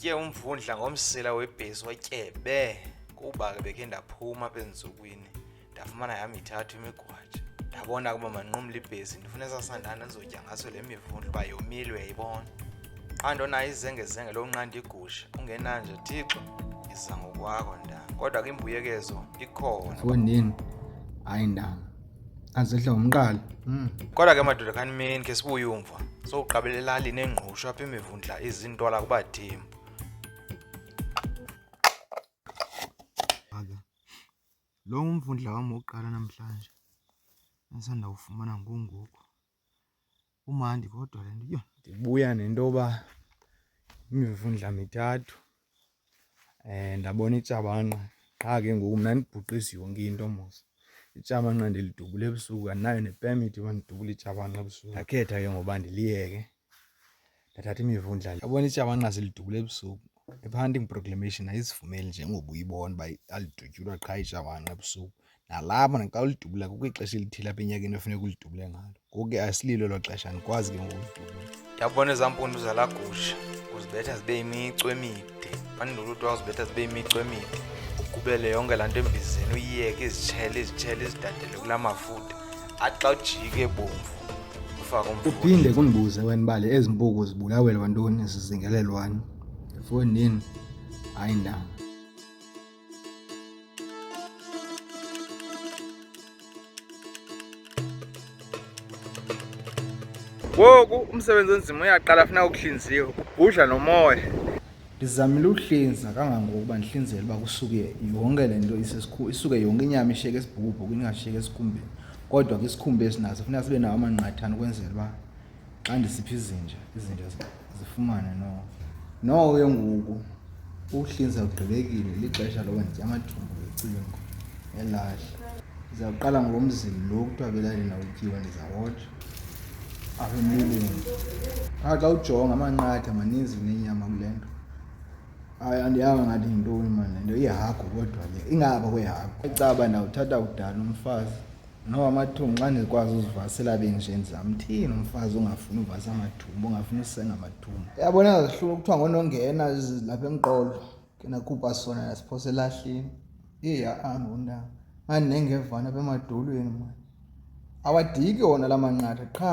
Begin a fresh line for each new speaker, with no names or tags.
Ndity'Umvundla Ngomsila webhesi Otyebeee kuba ke bekhe ndaphuma apha entsukwini ndafumana yam ithathu imigwaja ndabona ukuba manqumle ibhesi ndifuna esasandana ndizotya ngaso le mivundla uba yomile uyayibona qha ntonayo izengezenge lonqanda igusha ungenanje Thixo iza ngokwakho ndanga kodwa ke imbuyekezo ikhona
Fondini hayi ndanga azidla umqala
kodwa ke madoda kanimeni ke sibuye umva sowuqabela elalini engqusho apha imivundla izintola kubathimba
lo umvundla wam wokuqala namhlanje esanda ufumana ngoku umandi kodwa le nto ndibuya nento yoba imivundla mithathu ndabona ijabanqa qha ke ngoku mna ndibhuqisa yonke into mos ijabanqa ndilidubula ebusuku andinayo nepemithi uba ndidubule ijabanqa ebusuku ndakhetha ke ngoba ndiliyeke ndathatha imivundla yabona ijabanqa zilidubula ebusuku i-hunting proclamation ayizivumeli njengoba uyibona uba alidutyulwa qha ijabanqa ebusuku nalapha naxa ulidubula kukho ixesha elithile apha enyakeni efuneka ulidubule ngalo ngoku ke asililo elo xesha andikwazi ke ngoku ulidubula.
Yabona ezaa mpundu zalaa gusha uzibetha zibe yimicu emide mandinolutho wazibetha zibe yimicu emide ugubele yonke laa nto embizeni uyiyeke izitshele izidadele kulaa mafutha athi xa ujike bomvu ufake
uphinde kundibuze wena bale ezi mpuku zibulawelwa ntoni zizingelelwani efondini hayi ndanga.
Ngoku umsebenzi onzima uyaqala funeka ukuhlinziwe kubhudla nomoya
Ndizamile ukuhlinza kangangokuba ndihlinzele uba kusuke yonke le nto isuke yonke inyama ishiyeke esibhubhubhini ingashiyeke esikhumbeni kodwa ke isikhumba esinaso funeka sibe nawo amanqathana ukwenzela uba xa ndisipha izinja zifumane noko ke ngoku ukuhlinza kugqibekile lixesha loba nditya amathumbu ecingo elahla ndizawuqala ngomzili lo kuthiwa belalini awutyiwa ndizawotsha apha emlilweni xa ujonga amanqatha maninzi kunenyama kule nto hayi andihamba ngathi yintoni mani le nto ihagu kodwa le ingapha kwehagu ecaba ndawuthatha udala umfazi noba amathumbu xa ndikwazi uzivasela benje ndizamthini umfazi ongafuni uvasa amathumbu ongafuni usenga amathumbu uyabona zihluka kuthiwa ngonongena lapha emqolo ke nakhupha sona nasiphosa elahleni ngondaba andinengevana apha emadolweni mani awadiki wona la manqatha qha